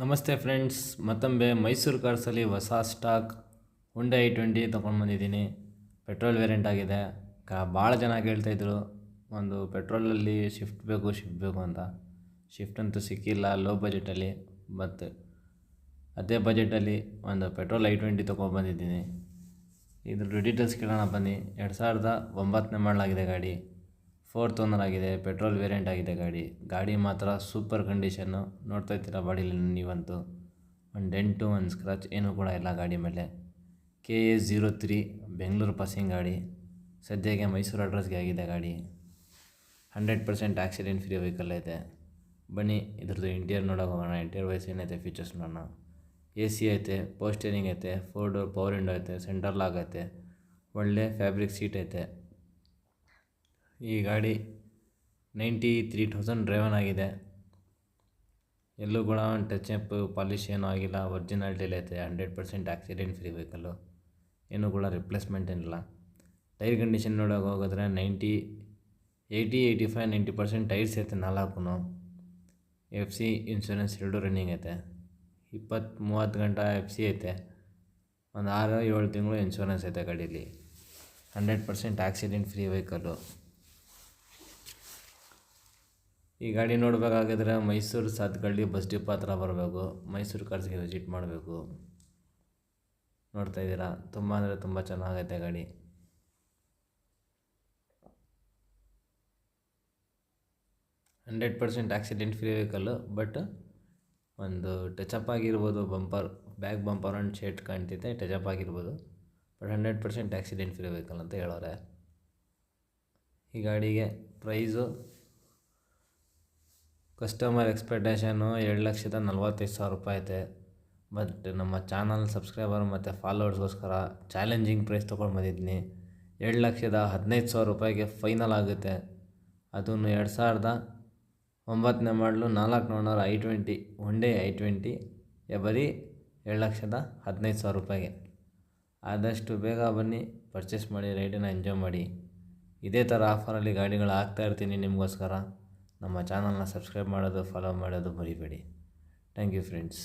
ನಮಸ್ತೆ ಫ್ರೆಂಡ್ಸ್, ಮತ್ತೊಮ್ಮೆ ಮೈಸೂರು ಕಾರ್ಸಲ್ಲಿ ಹೊಸ ಸ್ಟಾಕ್ ಹುಂಡೈ i20 ತೊಗೊಂಡು ಬಂದಿದ್ದೀನಿ. ಪೆಟ್ರೋಲ್ ವೇರಿಯಂಟ್ ಆಗಿದೆ. ಭಾಳ ಜನ ಕೇಳ್ತಾಯಿದ್ರು ಒಂದು ಪೆಟ್ರೋಲಲ್ಲಿ ಶಿಫ್ಟ್ ಬೇಕು ಅಂತ. ಶಿಫ್ಟ್ ಅಂತೂ ಸಿಕ್ಕಿಲ್ಲ ಲೋ ಬಜೆಟಲ್ಲಿ. ಮತ್ತು ಅದೇ ಬಜೆಟಲ್ಲಿ ಒಂದು ಪೆಟ್ರೋಲ್ i20 ತೊಗೊಂಡು ಬಂದಿದ್ದೀನಿ. ಇದ್ರ ಡೀಟೇಲ್ಸ್ ಕೇಳೋಣ ಬನ್ನಿ. 2009 ಮಾಡಲಾಗಿದೆ ಗಾಡಿ. 4th ಓನರ್ ಆಗಿದೆ. ಪೆಟ್ರೋಲ್ ವೇರಿಯಂಟ್ ಆಗಿದೆ ಗಾಡಿ ಮಾತ್ರ ಸೂಪರ್ ಕಂಡೀಷನ್ನು. ನೋಡ್ತಾ ಇರ್ತೀರ ಬಾಡಿಲಿ ನೀವಂತೂ. ಒಂದು ಡೆಂಟು ಒಂದು ಸ್ಕ್ರಾಚ್ ಏನೂ ಕೂಡ ಇಲ್ಲ ಗಾಡಿ ಮೇಲೆ. KA03 ಬೆಂಗಳೂರು ಪಾಸಿಂಗ್ ಗಾಡಿ. ಸದ್ಯಕ್ಕೆ ಮೈಸೂರು ಅಡ್ರೆಸ್ಗೆ ಆಗಿದೆ ಗಾಡಿ. 100% ಆಕ್ಸಿಡೆಂಟ್ ಫ್ರೀ ವೆಹಿಕಲ್ ಐತೆ. ಬನ್ನಿ ಇದ್ರದ್ದು ಇಂಟೀರಿಯರ್ ನೋಡೋಕೆ ಹೋಗೋಣ. ಇಂಟೀರಿಯರ್ ವೈಸ್ ಏನೈತೆ ಫೀಚರ್ಸ್ ನೋಡೋಣ. AC ಐತೆ, ಪವರ್ ಸ್ಟೇರಿಂಗ್ ಐತೆ, 4 ಡೋರ್ ಪವರ್ ವಿಂಡೋ ಐತೆ, ಸೆಂಟ್ರಲ್ ಲಾಕ್ ಐತೆ, ಒಳ್ಳೆ ಫ್ಯಾಬ್ರಿಕ್ ಸೀಟ್ ಐತೆ. ಈ ಗಾಡಿ 93,000 ಡ್ರೈವನ್ ಆಗಿದೆ. ಎಲ್ಲೂ ಕೂಡ ಒಂದು ಟಚಪ್ ಪಾಲಿಶ್ ಏನೂ ಆಗಿಲ್ಲ. ಒರಿಜಿನಾಲಿಟಿಲಿ ಐತೆ. 100% ಆಕ್ಸಿಡೆಂಟ್ ಫ್ರೀ ವೆಹಿಕಲ್ಲು. ಏನೂ ಕೂಡ ರಿಪ್ಲೇಸ್ಮೆಂಟ್ ಏನಿಲ್ಲ. ಟೈರ್ ಕಂಡೀಷನ್ ನೋಡೋಕೆ ಹೋಗಿದ್ರೆ 85 90% ಟೈರ್ಸ್ ಐತೆ 4. FC ಇನ್ಶೂರೆನ್ಸ್ 2 ರನ್ನಿಂಗ್ ಐತೆ. 20-30 ಗಂಟೆ FC ಐತೆ. ಒಂದು 6-7 ತಿಂಗಳು ಇನ್ಶೂರೆನ್ಸ್ ಐತೆ ಗಾಡೀಲಿ. 100% ಆಕ್ಸಿಡೆಂಟ್ ಫ್ರೀ ವೆಹಿಕಲ್ಲು. ಈ ಗಾಡಿ ನೋಡಬೇಕಾಗಿದ್ರೆ ಮೈಸೂರು ಸಾತ್ಗಳ್ಳಿ ಬಸ್ ಡಿಪೋ ಹತ್ರ ಬರಬೇಕು. ಮೈಸೂರು ಕಾರ್ಸ್ಗೆ ವಿಸಿಟ್ ಮಾಡಬೇಕು. ನೋಡ್ತಾ ಇದ್ದೀರಾ, ತುಂಬ ಅಂದರೆ ತುಂಬ ಚೆನ್ನಾಗೈತೆ ಗಾಡಿ. Hundred percent accident free vehicle. But ಒಂದು ಟಚಪ್ ಆಗಿರ್ಬೋದು. ಬ್ಯಾಕ್ ಬಂಪರ್ ಆ್ಯಂಡ್ ಶೇಟ್ ಕಾಣ್ತೈತೆ, ಟಚಪ್ ಆಗಿರ್ಬೋದು. ಬಟ್ 100% ಆಕ್ಸಿಡೆಂಟ್ ಫ್ರೀ ವೆಹಿಕಲ್ ಅಂತ ಹೇಳೋರೆ. ಈ ಗಾಡಿಗೆ ಪ್ರೈಸು ಕಸ್ಟಮರ್ ಎಕ್ಸ್ಪೆಕ್ಟೇಷನು 2,45,000 ರೂಪಾಯಿ ಐತೆ. ಬಟ್ ನಮ್ಮ ಚಾನಲ್ ಸಬ್ಸ್ಕ್ರೈಬರ್ ಮತ್ತು ಫಾಲೋವರ್ಸ್ಗೋಸ್ಕರ ಚಾಲೆಂಜಿಂಗ್ ಪ್ರೈಸ್ ತೊಗೊಂಡು ಬಂದಿದ್ದೀನಿ. 2,15,000 ರೂಪಾಯಿಗೆ ಫೈನಲ್ ಆಗುತ್ತೆ. ಅದನ್ನು 2009 ಮಾಡಲು 4 ಓನರ್ i20 ಹುಂಡೈ i20 ಬರೀ 2,15,000 ರೂಪಾಯಿಗೆ. ಆದಷ್ಟು ಬೇಗ ಬನ್ನಿ, ಪರ್ಚೇಸ್ ಮಾಡಿ, ರೈಡನ್ನು ಎಂಜಾಯ್ ಮಾಡಿ. ಇದೇ ಥರ ಆಫರಲ್ಲಿ ಗಾಡಿಗಳು ಹಾಕ್ತಾಯಿರ್ತೀನಿ ನಿಮಗೋಸ್ಕರ. ನಮ್ಮ ಚಾನಲ್ನ ಸಬ್ಸ್ಕ್ರೈಬ್ ಮಾಡೋದು, ಫಾಲೋ ಮಾಡೋದು ಮರಿಬೇಡಿ. Thank you friends.